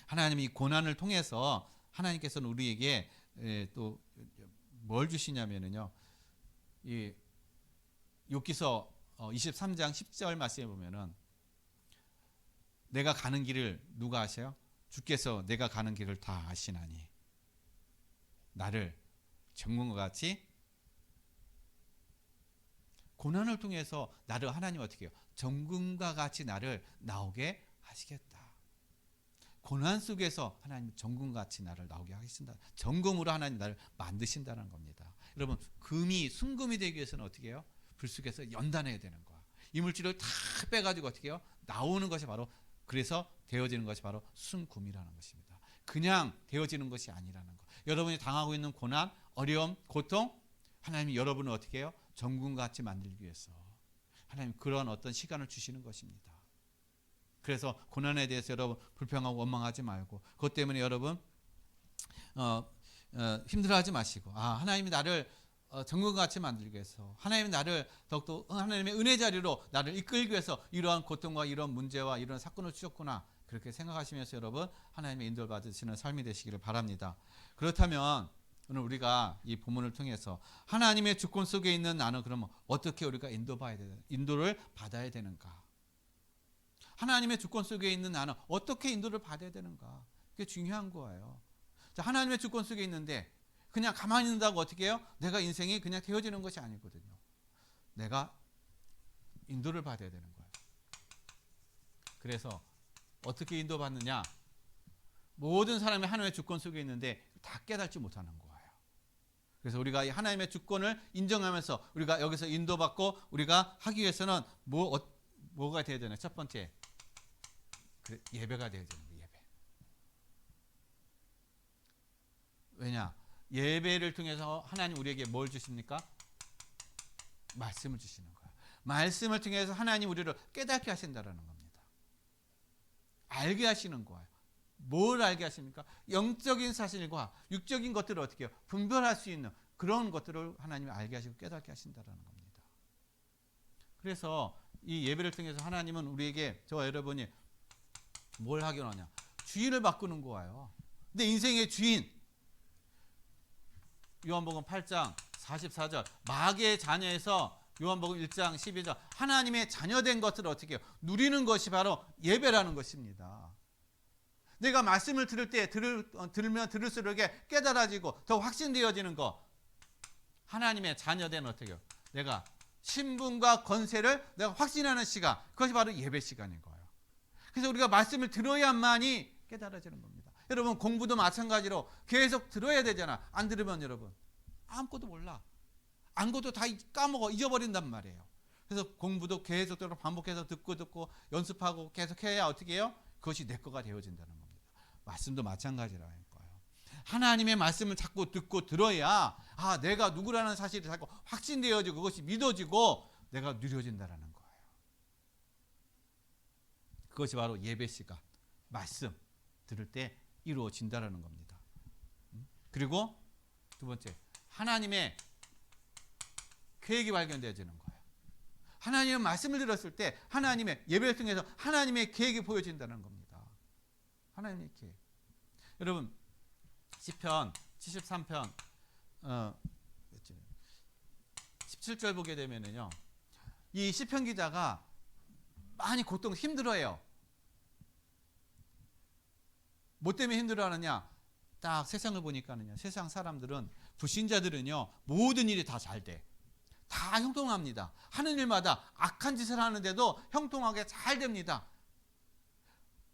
하나님이 이 고난을 통해서 하나님께서는 우리에게 또 뭘 주시냐면요, 이 욥기서 23장 10절 말씀에 보면은 내가 가는 길을 누가 아세요? 주께서 내가 가는 길을 다 아시나니 나를 정금과 같이 고난을 통해서 나를 하나님 어떻게 해요? 정금과 같이 나를 나오게 하시겠다. 고난 속에서 하나님 정금같이 나를 나오게 하신다. 정금으로 하나님 나를 만드신다는 겁니다. 여러분, 금이 순금이 되기 위해서는 어떻게 해요? 불 속에서 연단해야 되는 거야. 이물질을 다 빼가지고 어떻게 해요? 나오는 것이 바로, 그래서 되어지는 것이 바로 순금이라는 것입니다. 그냥 되어지는 것이 아니라는 거. 여러분이 당하고 있는 고난, 어려움, 고통, 하나님이 여러분을 어떻게 해요? 정금같이 만들기 위해서 하나님 그런 어떤 시간을 주시는 것입니다. 그래서 고난에 대해서 여러분 불평하고 원망하지 말고, 그것 때문에 여러분 힘들어하지 마시고, 하나님이 나를 정금같이 만들기 위해서, 하나님이 나를 더욱더 하나님의 은혜 자리로 나를 이끌기 위해서 이러한 고통과 이런 문제와 이런 사건을 주셨구나, 그렇게 생각하시면서 여러분 하나님의 인도를 받으시는 삶이 되시기를 바랍니다. 그렇다면 오늘 우리가 이 본문을 통해서 하나님의 주권 속에 있는 나는 그러면 어떻게 우리가 인도를 받아야 되는가? 하나님의 주권 속에 있는 나는 어떻게 인도를 받아야 되는가? 그게 중요한 거예요. 자, 하나님의 주권 속에 있는데 그냥 가만히 있는다고 어떻게 해요? 내가 인생이 그냥 되어지는 것이 아니거든요. 내가 인도를 받아야 되는 거예요. 그래서 어떻게 인도받느냐? 모든 사람이 하나님의 주권 속에 있는데 다 깨닫지 못하는 거예요. 그래서 우리가 이 하나님의 주권을 인정하면서 우리가 여기서 인도받고 우리가 하기 위해서는 뭐가 되어야 되나? 첫 번째, 예배가 되어야 되는 거예요. 예배. 왜냐? 예배를 통해서 하나님 우리에게 뭘 주십니까? 말씀을 주시는 거예요. 말씀을 통해서 하나님 우리를 깨닫게 하신다는 겁니다. 알게 하시는 거예요. 뭘 알게 하십니까? 영적인 사실과 육적인 것들을 어떻게 해요? 분별할 수 있는 그런 것들을 하나님이 알게 하시고 깨닫게 하신다는 겁니다. 그래서 이 예배를 통해서 하나님은 우리에게, 저와 여러분이 뭘 하기로 하냐? 주인을 바꾸는 거예요. 근데 인생의 주인, 요한복음 8장 44절, 마귀의 자녀에서 요한복음 1장 12절, 하나님의 자녀된 것들을 어떻게 해요? 누리는 것이 바로 예배라는 것입니다. 내가 말씀을 들을 때 들으면 들을수록 깨달아지고 더 확신되어지는 거, 하나님의 자녀된 어떻게 해요? 내가 신분과 권세를 내가 확신하는 시간, 그것이 바로 예배 시간인 거예요. 그래서 우리가 말씀을 들어야만이 깨달아지는 겁니다. 여러분, 공부도 마찬가지로 계속 들어야 되잖아. 안 들으면 여러분 아무것도 몰라. 아무것도 다 까먹어, 잊어버린단 말이에요. 그래서 공부도 계속적으로 반복해서 듣고 연습하고 계속 해야 어떻게 해요? 그것이 내 거가 되어진다는 겁니다. 말씀도 마찬가지라는 거예요. 하나님의 말씀을 자꾸 듣고 들어야 내가 누구라는 사실이 자꾸 확신되어지고 그것이 믿어지고 내가 누려진다는 거예요. 그것이 바로 예배 시간, 말씀 들을 때 이루어진다는 겁니다. 그리고 두 번째, 하나님의 계획이 발견되어지는 거예요. 하나님의 말씀을 들었을 때 하나님의 예배를 통해서 하나님의 계획이 보여진다는 겁니다. 하나님의 계획. 여러분 시편 73편 17절 보게 되면은요, 이 시편 기자가 많이 힘들어해요. 뭐 때문에 힘들어하느냐? 딱 세상을 보니까는요, 세상 사람들은, 불신자들은요, 모든 일이 다 잘 돼. 다 형통합니다. 하는 일마다 악한 짓을 하는데도 형통하게 잘 됩니다.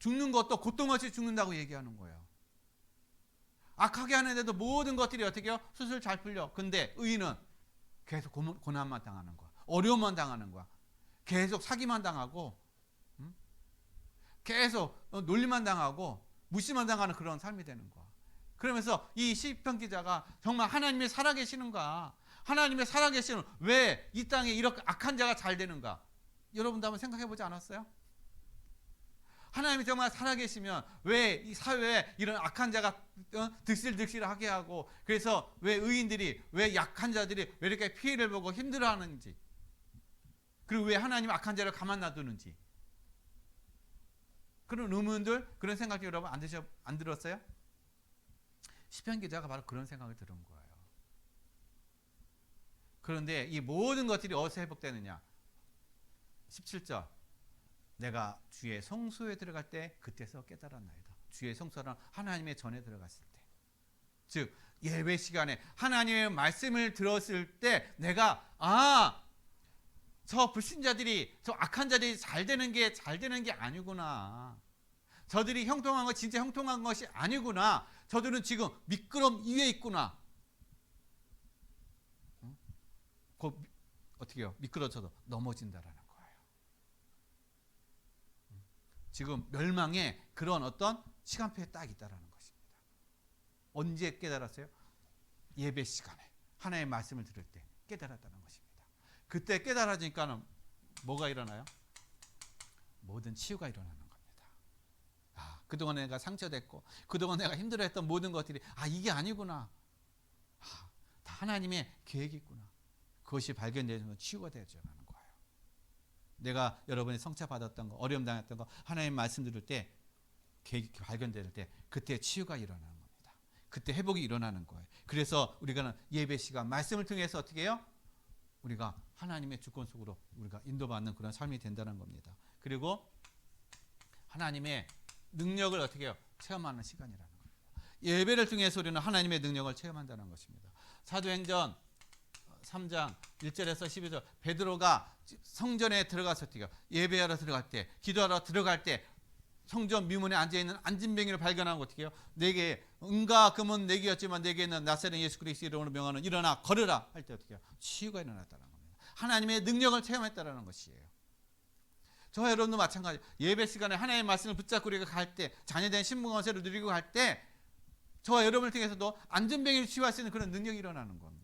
죽는 것도 고통 없이 죽는다고 얘기하는 거예요. 악하게 하는데도 모든 것들이 어떻게 해요? 수술 잘 풀려. 근데 의인은 계속 고난만 당하는 거야. 어려움만 당하는 거야. 계속 사기만 당하고, 계속 놀림만 당하고 무시만 당하는 그런 삶이 되는 거야. 그러면서 이 시편 기자가 정말 하나님이 살아계시는가? 하나님의 살아계시는 왜 이 땅에 이렇게 악한 자가 잘 되는가? 여러분도 한번 생각해 보지 않았어요? 하나님이 정말 살아계시면 왜 이 사회에 이런 악한 자가 득실득실하게 하고, 그래서 왜 의인들이, 왜 약한 자들이 왜 이렇게 피해를 보고 힘들어하는지, 그리고 왜 하나님이 악한 자를 가만 놔두는지, 그런 의문들, 그런 생각이 여러분 안 들었어요? 시편 기자가 바로 그런 생각을 들은 거예요. 그런데 이 모든 것들이 어디서 회복되느냐? 17절. 내가 주의 성소에 들어갈 때 그때서 깨달았나이다. 주의 성소는 하나님의 전에 들어갔을 때, 즉 예배 시간에 하나님의 말씀을 들었을 때 내가 저 불신자들이, 저 악한 자들이 잘 되는 게 아니구나. 저들이 형통한 거 진짜 형통한 것이 아니구나. 저들은 지금 미끄럼 위에 있구나. 어떻게 해요? 미끄러져도 넘어진다라는 거예요. 지금 멸망의 그런 어떤 시간표에 딱 있다라는 것입니다. 언제 깨달았어요? 예배 시간에 하나님의 말씀을 들을 때 깨달았다는 것입니다. 그때 깨달아지니까는 뭐가 일어나요? 모든 치유가 일어나는 겁니다. 그동안 내가 상처됐고, 그동안 내가 힘들어했던 모든 것들이 이게 아니구나. 다 하나님의 계획이 있구나. 그것이 발견되면 치유가 되어지는 거예요. 내가 여러분이 성취받았던 거, 어려움 당했던 거, 하나님 말씀 들을 때, 계획이 발견될 때, 그때 치유가 일어나는 겁니다. 그때 회복이 일어나는 거예요. 그래서 우리가 예배 시간, 말씀을 통해서 어떻게 해요? 우리가 하나님의 주권 속으로 우리가 인도받는 그런 삶이 된다는 겁니다. 그리고 하나님의 능력을 어떻게 해요? 체험하는 시간이라는 겁니다. 예배를 통해서 우리는 하나님의 능력을 체험한다는 것입니다. 사도행전 3장 1절에서 12절, 베드로가 성전에 들어가서 어떻게 해요? 예배하러 들어갈 때, 기도하러 들어갈 때 성전 미문에 앉아있는 안진뱅이를 발견하고 어떻게 해요? 내게 은과 금은 내게였지만 내게는 나사렛 예수 그리스도 이름으로 명하는 일어나 걸으라 할 때 어떻게 해요? 치유가 일어났다는 겁니다. 하나님의 능력을 체험했다는 것이에요. 저와 여러분도 마찬가지. 예배 시간에 하나님의 말씀을 붙잡고 우리가 갈 때, 자녀된 신분 권세를 누리고 갈 때, 저와 여러분을 통해서도 안전병을 치유할 수 있는 그런 능력이 일어나는 겁니다.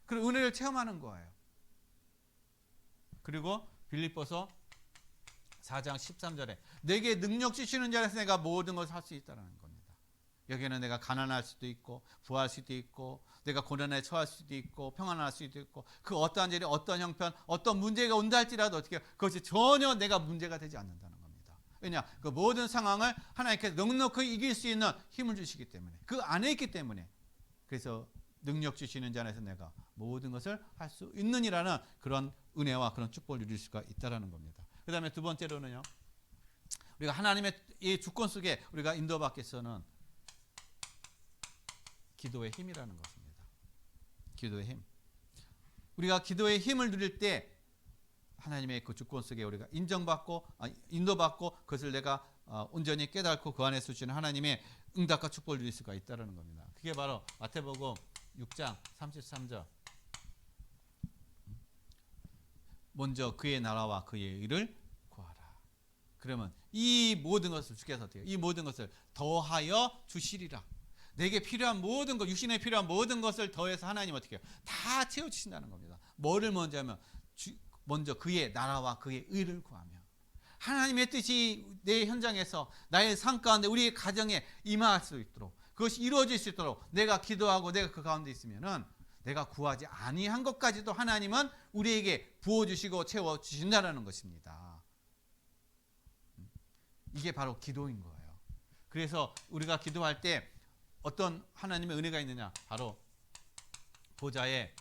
그런 은혜를 체험하는 거예요. 그리고 빌립보서 4장 13절에 내게 능력 주시는 자에서 내가 모든 것을 할 수 있다는 겁니다. 여기에는 내가 가난할 수도 있고 부할 수도 있고 내가 고난에 처할 수도 있고 평안할 수도 있고 그 어떠한 일이 어떤 형편 어떤 문제가 온다 할지라도 어떻게 그것이 전혀 내가 문제가 되지 않는다는 겁니다. 왜냐? 그 모든 상황을 하나님께서 넉넉히 이길 수 있는 힘을 주시기 때문에 그 안에 있기 때문에 그래서 능력 주시는 자에서 내가 모든 것을 할 수 있느니라는 그런 은혜와 그런 축복을 누릴 수가 있다는 겁니다. 그 다음에 두 번째로는요. 우리가 하나님의 이 주권 속에 우리가 인도받기 위해서는 기도의 힘이라는 것입니다. 기도의 힘. 우리가 기도의 힘을 누릴 때 하나님의 그 주권 속에 우리가 인정받고 인도받고 그것을 내가 온전히 깨닫고 그 안에서 주시는 하나님의 응답과 축복을 누릴 수가 있다는 겁니다. 그게 바로 마태복음 6장 33절. 먼저 그의 나라와 그의 의를 구하라. 그러면 이 모든 것을 주께서 어떻게 이 모든 것을 더하여 주시리라. 내게 필요한 모든 것, 육신에 필요한 모든 것을 더해서 하나님 어떻게 해요? 다 채워주신다는 겁니다. 뭐를 먼저 하면 먼저 그의 나라와 그의 의를 구하며 하나님의 뜻이 내 현장에서 나의 삶 가운데 우리의 가정에 임할 수 있도록 그것이 이루어질 수 있도록 내가 기도하고 내가 그 가운데 있으면은 내가 구하지 아니한 것까지도 하나님은 우리에게 부어주시고 채워주신다는 것입니다. 이게 바로 기도인 거예요. 그래서 우리가 기도할 때 어떤 하나님의 은혜가 있느냐? 바로 보좌의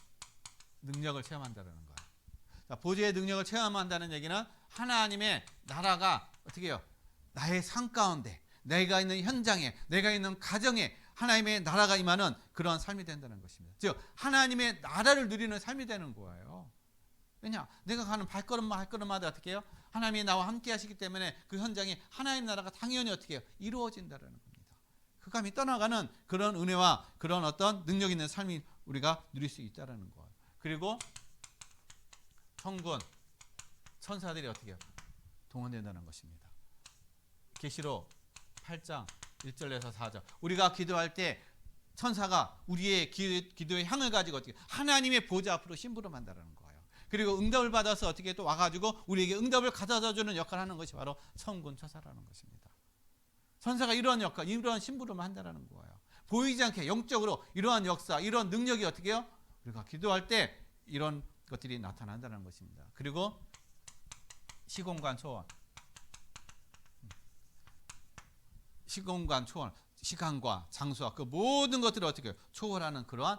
능력을 체험한다는 거예요. 자, 보좌의 능력을 체험한다는 얘기는 하나님의 나라가 어떻게 해요? 나의 삶 가운데, 내가 있는 현장에, 내가 있는 가정에 하나님의 나라가 임하는 그런 삶이 된다는 것입니다. 즉 하나님의 나라를 누리는 삶이 되는 거예요. 왜냐? 내가 가는 발걸음마다 어떻게 해요? 하나님이 나와 함께 하시기 때문에 그 현장에 하나님의 나라가 당연히 어떻게 해요? 이루어진다는 겁니다. 흑암이 떠나가는 그런 은혜와 그런 어떤 능력 있는 삶이 우리가 누릴 수 있다는 거예요. 그리고 천군, 천사들이 어떻게 해요? 동원된다는 것입니다. 계시록 8장 1절에서 4절. 우리가 기도할 때 천사가 우리의 기도의 향을 가지고 어떻게 하나님의 보좌 앞으로 심부름한다는 거예요. 그리고 응답을 받아서 어떻게 또 와가지고 우리에게 응답을 가져다 주는 역할을 하는 것이 바로 천군 천사라는 것입니다. 천사가 이러한 역할, 이러한 심부름을 한다는 거예요. 보이지 않게 영적으로 이러한 역사, 이런 능력이 어떻게 해요? 우리가 기도할 때 이런 것들이 나타난다는 것입니다. 그리고 시공간 초월, 시공간 초월, 시간과 장소와 그 모든 것들을 어떻게 해요? 초월하는 그러한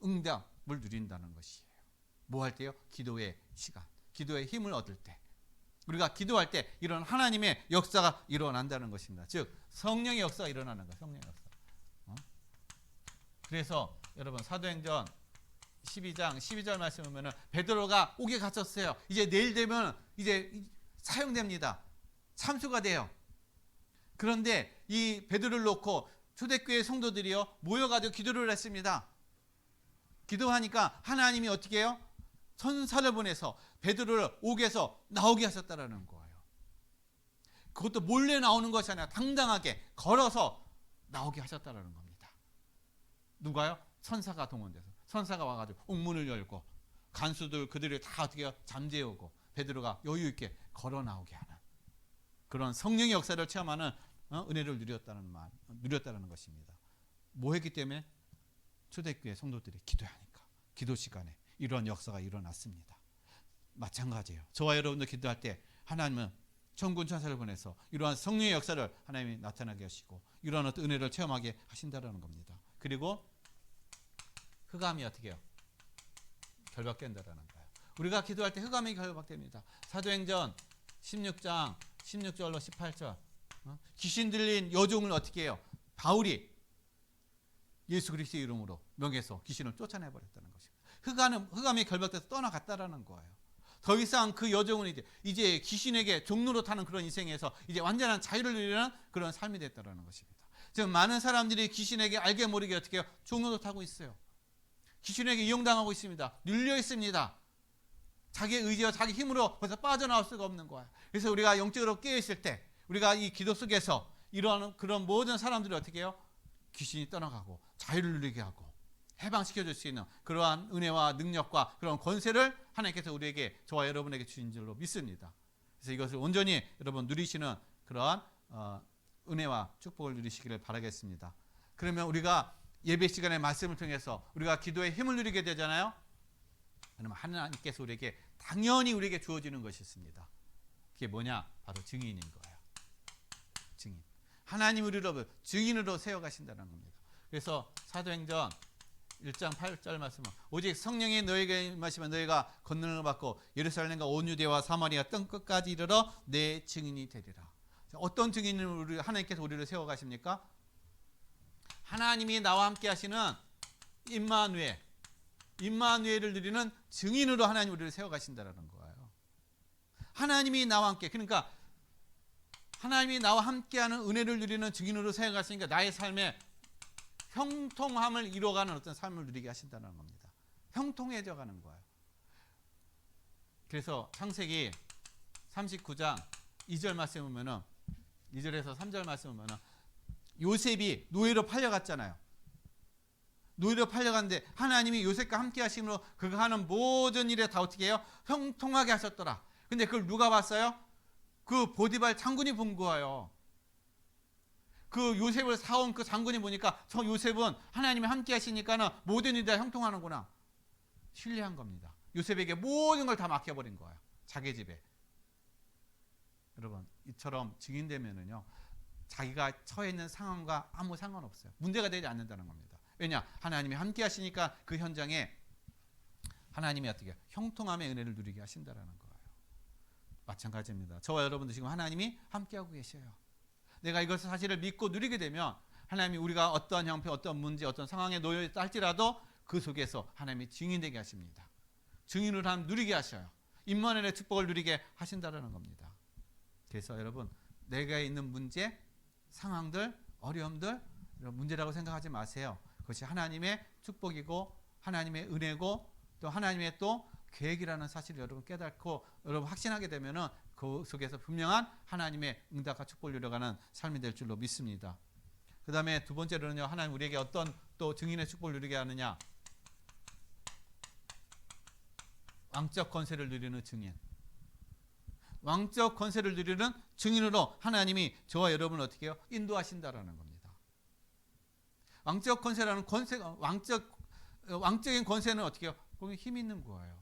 응답을 누린다는 것이에요. 뭐 할 때요? 기도의 시간, 기도의 힘을 얻을 때, 우리가 기도할 때 이런 하나님의 역사가 일어난다는 것입니다. 즉 성령의 역사가 일어나는 거예요. 성령의 역사. 그래서 여러분 사도행전 12장 12절 말씀 보면은 베드로가 옥에 갇혔어요. 이제 내일 되면 이제 사형됩니다. 참수가 돼요. 그런데 이 베드로를 놓고 초대교회 성도들이요 모여가지고 기도를 했습니다. 기도하니까 하나님이 어떻게 해요? 천사를 보내서 베드로를 옥에서 나오게 하셨다라는 거예요. 그것도 몰래 나오는 것이 아니라 당당하게 걸어서 나오게 하셨다라는 겁니다. 누가요? 천사가 동원돼서 천사가 와가지고 옥문을 열고 간수들 그들을 다 어떻게 잠재우고 베드로가 여유 있게 걸어 나오게 하는 그런 성령의 역사를 체험하는 은혜를 누렸다는 것입니다. 뭐 했기 때문에? 초대교회 성도들이 기도하니까, 기도 시간에 이러한 역사가 일어났습니다. 마찬가지예요. 저와 여러분도 기도할 때 하나님은 천군 천사를 보내서 이러한 성령의 역사를 하나님이 나타나게 하시고 이러한 어떤 은혜를 체험하게 하신다는 겁니다. 그리고 흑암이 어떻게 해요? 결박된다는 거예요. 우리가 기도할 때 흑암이 결박됩니다. 사도행전 16장 16절로 18절 귀신 들린 여종을 어떻게 해요? 바울이 예수 그리스도의 이름으로 명해서 귀신을 쫓아내버렸다는 것입니다. 흑암이 결박돼서 떠나갔다라는 거예요. 더 이상 그 여종은 이제 귀신에게 종로로 타는 그런 인생에서 이제 완전한 자유를 누리는 그런 삶이 됐다라는 것입니다. 지금 많은 사람들이 귀신에게 알게 모르게 어떻게 해요? 종로로 타고 있어요. 귀신에게 이용당하고 있습니다. 눌려 있습니다. 자기의 의지와 자기 힘으로 벌써 빠져나올 수가 없는 거예요. 그래서 우리가 영적으로 깨어 있을 때 우리가 이 기도 속에서 이러한 그런 모든 사람들이 어떻게 해요? 귀신이 떠나가고 자유를 누리게 하고 해방시켜 줄 수 있는 그러한 은혜와 능력과 그런 권세를 하나님께서 우리에게, 저와 여러분에게 주신 줄로 믿습니다. 그래서 이것을 온전히 여러분 누리시는 그러한 은혜와 축복을 누리시기를 바라겠습니다. 그러면 우리가 예배 시간의 말씀을 통해서 우리가 기도의 힘을 누리게 되잖아요. 그러면 하나님께서 우리에게 당연히 우리에게 주어지는 것이 있습니다. 그게 뭐냐? 바로 증인인 거예요. 증인. 하나님 우리를 증인으로 세워가신다는 겁니다. 그래서 사도행전 1장 8절 말씀은 오직 성령이 너에게 임하시면 너희가 권능을 받고 예루살렘과 온 유대와 사마리아 땅 끝까지 이르러 내 증인이 되리라. 어떤 증인을 하나님께서 우리를 세워가십니까? 하나님이 나와 함께 하시는 임마누엘을 누리는 증인으로 하나님 우리를 세워가신다는 거예요. 하나님이 나와 함께, 그러니까 하나님이 나와 함께하는 은혜를 누리는 증인으로 세워가시니까 나의 삶에 형통함을 이루어가는 어떤 삶을 누리게 하신다는 겁니다. 형통해져 가는 거예요. 그래서 창세기 39장 2절 말씀 보면은 2절에서 3절 말씀 보면은 요셉이 노예로 팔려갔잖아요. 노예로 팔려갔는데 하나님이 요셉과 함께 하심으로 그가 하는 모든 일에 다 어떻게 해요? 형통하게 하셨더라. 근데 그걸 누가 봤어요? 그 보디발 장군이 본 거예요. 그 요셉을 사온 그 장군이 보니까 저 요셉은 하나님이 함께 하시니까는 모든 일이 다 형통하는구나. 신뢰한 겁니다. 요셉에게 모든 걸 다 맡겨버린 거예요. 자기 집에. 여러분, 이처럼 증인되면은요, 자기가 처해 있는 상황과 아무 상관없어요. 문제가 되지 않는다는 겁니다. 왜냐? 하나님이 함께 하시니까 그 현장에 하나님이 어떻게 형통함의 은혜를 누리게 하신다라는 거예요. 마찬가지입니다. 저와 여러분도 지금 하나님이 함께하고 계셔요. 내가 이것을 사실을 믿고 누리게 되면 하나님이 우리가 어떠한 형편, 어떤 문제, 어떤 상황에 놓여 있다 할지라도 그 속에서 하나님이 증인되게 하십니다. 증인을 한 누리게 하셔요. 임마누엘의 축복을 누리게 하신다라는 겁니다. 그래서 여러분, 내가 있는 문제, 상황들, 어려움들 이런 문제라고 생각하지 마세요. 그것이 하나님의 축복이고 하나님의 은혜고 또 하나님의 또 계획이라는 사실을 여러분 깨닫고 여러분 확신하게 되면은 그 속에서 분명한 하나님의 응답과 축복을 누려가는 삶이 될 줄로 믿습니다. 그 다음에 두 번째로는요, 하나님 우리에게 어떤 또 증인의 축복을 누리게 하느냐? 왕적 권세를 누리는 증인. 왕적 권세를 누리는 증인으로 하나님이 저와 여러분을 어떻게 해요? 인도하신다라는 겁니다. 왕적 권세라는 권세가 왕적인 권세는 어떻게 해요? 거기 힘 있는 거예요.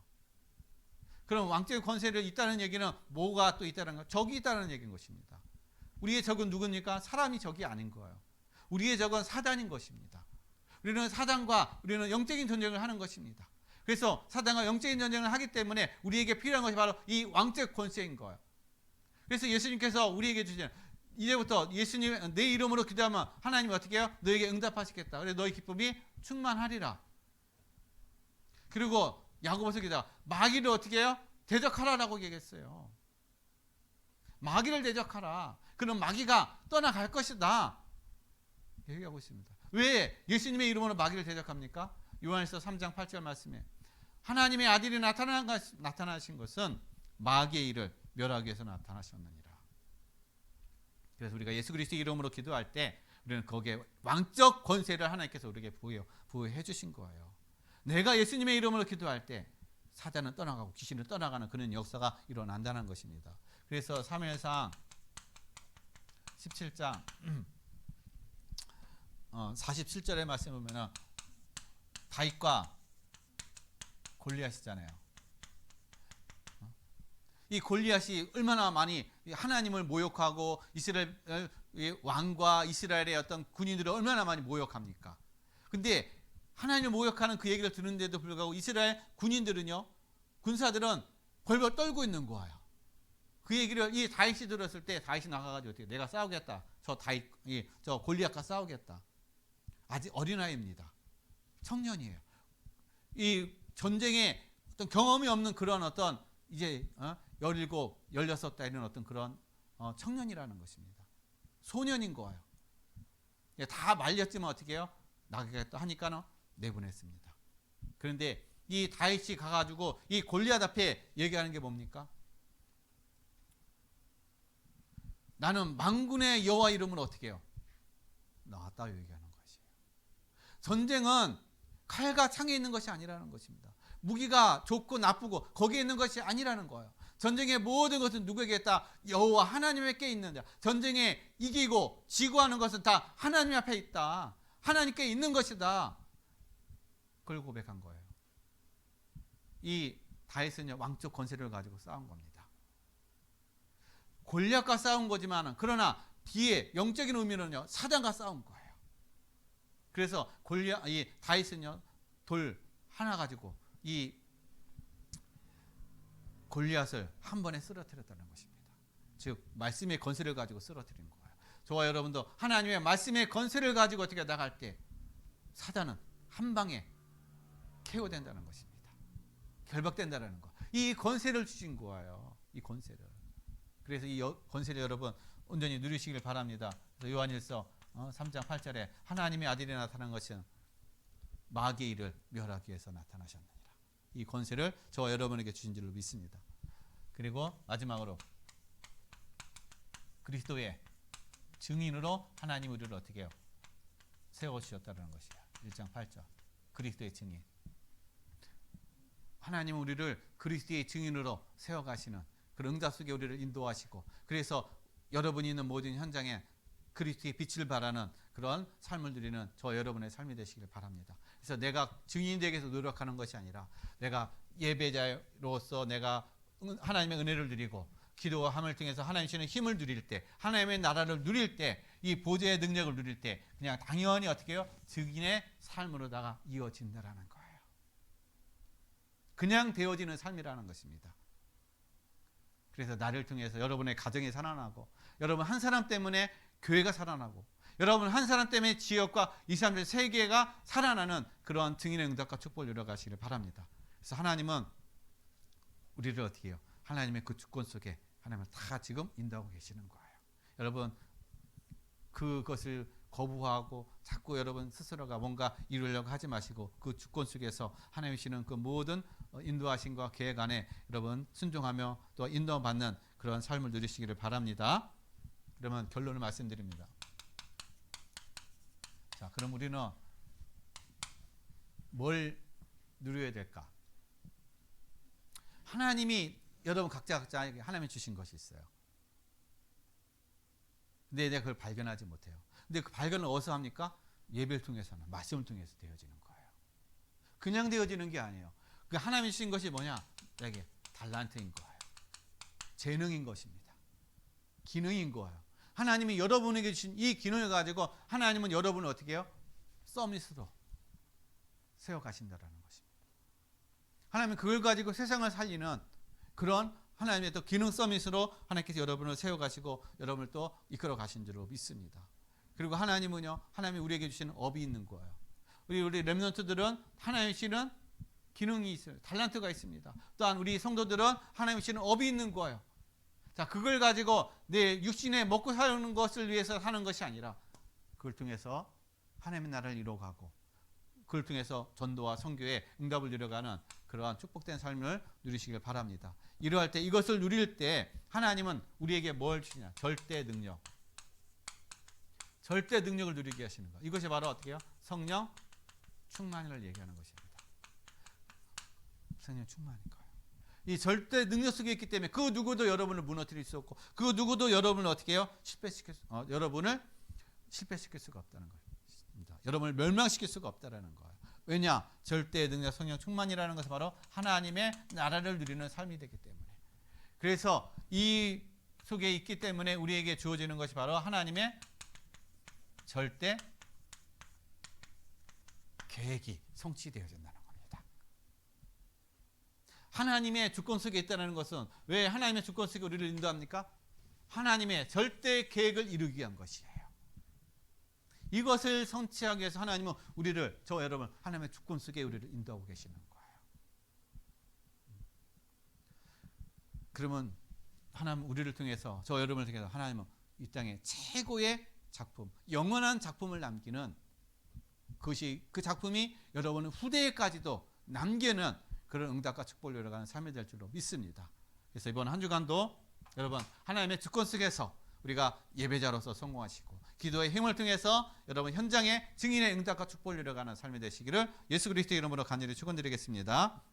그럼 왕적인 권세를 있다는 얘기는 뭐가 또 있다는 거? 적이 있다는 얘기인 것입니다. 우리의 적은 누굽니까? 사람이 적이 아닌 거예요. 우리의 적은 사단인 것입니다. 우리는 영적인 전쟁을 하는 것입니다. 그래서 사단과 영적인 전쟁을 하기 때문에 우리에게 필요한 것이 바로 이 왕적 권세인 거예요. 그래서 예수님께서 우리에게 주시는 이제부터 예수님 내 이름으로 기도하면 하나님이 어떻게 해요? 너에게 응답하시겠다. 그래서 너의 기쁨이 충만하리라. 그리고 야고보서 기자 마귀를 어떻게 해요? 대적하라라고 얘기했어요. 마귀를 대적하라. 그럼 마귀가 떠나갈 것이다. 얘기하고 있습니다. 왜 예수님의 이름으로 마귀를 대적합니까? 요한일서 3장 8절 말씀에 하나님의 아들이 나타나신 것은 마귀의 일을 멸하기 위해서 나타나셨느니라. 그래서 우리가 예수 그리스도의 이름으로 기도할 때 우리는 거기에 왕적 권세를 하나님께서 우리에게 부여해 주신 거예요. 내가 예수님의 이름으로 기도할 때 사단은 떠나가고 귀신은 떠나가는 그런 역사가 일어난다는 것입니다. 그래서 사무엘상 17장 47절의 말씀 보면은 다윗과 골리앗이잖아요. 이 골리앗이 얼마나 많이 하나님을 모욕하고 이스라엘 왕과 이스라엘의 어떤 군인들을 얼마나 많이 모욕합니까? 근데 하나님을 모욕하는 그 얘기를 듣는데도 불구하고 이스라엘 군인들은요, 군사들은 벌벌 떨고 있는 거예요. 그 얘기를 이 다윗이 들었을 때 다윗이 나가가지고 어떻게 내가 싸우겠다. 저 골리앗과 싸우겠다. 아직 어린아이입니다. 청년이에요. 이 전쟁에 어떤 경험이 없는 그런 어떤 이제 17, 16다 이런 어떤 그런 청년이라는 것입니다. 소년인 거예요. 다 말렸지만 어떻게 해요? 나가겠다 하니까는 내보냈습니다. 그런데 이 다윗이 가가지고 이 골리앗 앞에 얘기하는 게 뭡니까? 나는 만군의 여호와 이름으로 어떻게 해요? 나왔다 얘기하는 것이에요. 전쟁은 칼과 창에 있는 것이 아니라는 것입니다. 무기가 좋고 나쁘고 거기에 있는 것이 아니라는 거예요. 전쟁의 모든 것은 누구에게 있다? 여호와 하나님께 있는다. 전쟁에 이기고 지고 하는 것은 다 하나님 앞에 있다. 하나님께 있는 것이다. 그걸 고백한 거예요. 이 다윗은요, 왕적 권세를 가지고 싸운 겁니다. 골리앗과 싸운 거지만 그러나 뒤에 영적인 의미는요, 사단과 싸운 거예요. 그래서 이 다윗은요, 돌 하나 가지고 이 골리앗을 한 번에 쓰러뜨렸다는 것입니다. 즉 말씀의 권세를 가지고 쓰러뜨린 거예요. 저와 여러분도 하나님의 말씀의 권세를 가지고 어떻게 나갈 때 사단은 한 방에 KO된다는 것입니다. 결박된다는 거. 이 권세를 주신 거예요. 이 권세를. 그래서 이 권세를 여러분 온전히 누리시길 바랍니다. 요한일서 3장 8절에 하나님의 아들이 나타난 것은 마귀의 일을 멸하기 위해서 나타나셨느니라. 이 권세를 저와 여러분에게 주신 줄로 믿습니다. 그리고 마지막으로 그리스도의 증인으로 하나님 우리를 어떻게 해요? 세워주셨다는 것이야. 1장 8절. 그리스도의 증인. 하나님은 우리를 그리스도의 증인으로 세워가시는 그 응답 속에 우리를 인도하시고, 그래서 여러분이 있는 모든 현장에 그리스도의 빛을 발하는 그런 삶을 누리는 저 여러분의 삶이 되시길 바랍니다. 그래서 내가 증인이 되기 위해서 노력하는 것이 아니라 내가 예배자로서 내가 하나님의 은혜를 누리고 기도함을 통해서 하나님 주시는 힘을 누릴 때, 하나님의 나라를 누릴 때, 이 보좌의 능력을 누릴 때 그냥 당연히 어떻게 해요? 증인의 삶으로다가 이어진다라는 거예요. 그냥 되어지는 삶이라는 것입니다. 그래서 나를 통해서 여러분의 가정이 살아나고, 여러분 한 사람 때문에 교회가 살아나고, 여러분 한 사람 때문에 지역과 2, 3주 세계가 살아나는 그런 증인의 응답과 축복을 이뤄가시기를 바랍니다. 그래서 하나님은 우리를 어떻게 해요? 하나님의 그 주권 속에 하나님을 다 지금 인도하고 계시는 거예요. 여러분 그것을 거부하고 자꾸 여러분 스스로가 뭔가 이루려고 하지 마시고 그 주권 속에서 하나님 주시는 그 모든 인도하심과 계획 안에 여러분 순종하며 또 인도받는 그런 삶을 누리시기를 바랍니다. 그러면 결론을 말씀드립니다. 자, 그럼 우리는 뭘 누려야 될까? 하나님이 여러분 각자에게 하나님이 주신 것이 있어요. 근데 내가 그걸 발견하지 못해요. 근데 그 발견을 어디서 합니까? 예배를 통해서는, 말씀을 통해서 되어지는 거예요. 그냥 되어지는 게 아니에요. 그 하나님이 주신 것이 뭐냐? 내게 달란트인 거예요. 재능인 것입니다. 기능인 거예요. 하나님이 여러분에게 주신 이 기능을 가지고 하나님은 여러분을 어떻게 해요? 서밋으로 세워가신다라는 것입니다. 하나님은 그걸 가지고 세상을 살리는 그런 하나님의 또 기능 서밋으로 하나님께서 여러분을 세워가시고 여러분을 또 이끌어 가신 줄로 믿습니다. 그리고 하나님은요, 하나님이 우리에게 주시는 업이 있는 거예요. 우리 렘넌트들은 하나님이 주시는 기능이 있어요. 달란트가 있습니다. 또한 우리 성도들은 하나님이 주시는 업이 있는 거예요. 자, 그걸 가지고 내 육신에 먹고 사는 것을 위해서 하는 것이 아니라 그걸 통해서 하나님의 나라를 이루어가고 그걸 통해서 전도와 선교에 응답을 이루어가는 그러한 축복된 삶을 누리시길 바랍니다. 이러할 때 이것을 누릴 때 하나님은 우리에게 뭘 주시냐? 절대 능력. 절대 능력을 누리게 하시는 것. 이것이 바로 어떻게 해요? 성령 충만을 얘기하는 것입니다. 성령 충만인 거예요. 이 절대 능력 속에 있기 때문에 그 누구도 여러분을 무너뜨릴 수 없고 그 누구도 여러분을 어떻게 해요? 여러분을 실패시킬 수가 없다는 것입니다. 여러분을 멸망시킬 수가 없다는 거예요. 왜냐? 절대 능력 성령 충만이라는 것은 바로 하나님의 나라를 누리는 삶이 되기 때문에. 그래서 이 속에 있기 때문에 우리에게 주어지는 것이 바로 하나님의 절대 계획이 성취되어진다는 겁니다. 하나님의 주권 속에 있다는 것은 왜 하나님의 주권 속에 우리를 인도합니까? 하나님의 절대 계획을 이루기 위한 것이에요. 이것을 성취하기 위해서 하나님은 우리를, 저 여러분, 하나님의 주권 속에 우리를 인도하고 계시는 거예요. 그러면 하나님 우리를 통해서, 저 여러분을 통해서 하나님은 이 땅에 최고의 작품, 영원한 작품을 남기는 그것이, 그 작품이 여러분의 후대에까지도 남기는 그런 응답과 축복을 이뤄가는 삶이 될 줄로 믿습니다. 그래서 이번 한 주간도 여러분 하나님의 주권 속에서 우리가 예배자로서 성공하시고 기도의 힘을 통해서 여러분 현장에 증인의 응답과 축복을 이뤄가는 삶이 되시기를 예수 그리스도의 이름으로 간절히 축원드리겠습니다.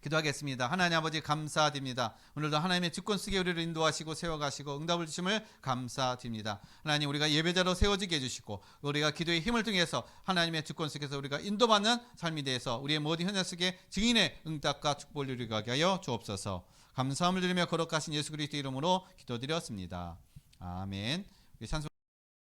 기도하겠습니다. 하나님 아버지 감사드립니다. 오늘도 하나님의 주권 속에 우리를 인도하시고 세워가시고 응답을 주심을 감사드립니다. 하나님 우리가 예배자로 세워지게 해주시고 우리가 기도의 힘을 통해서 하나님의 주권 속에서 우리가 인도받는 삶이 되어서 우리의 모든 현장 속에 증인의 응답과 축복을 이루게 하여 주옵소서. 감사함을 드리며 거룩하신 예수 그리스도 이름으로 기도드렸습니다. 아멘. 찬송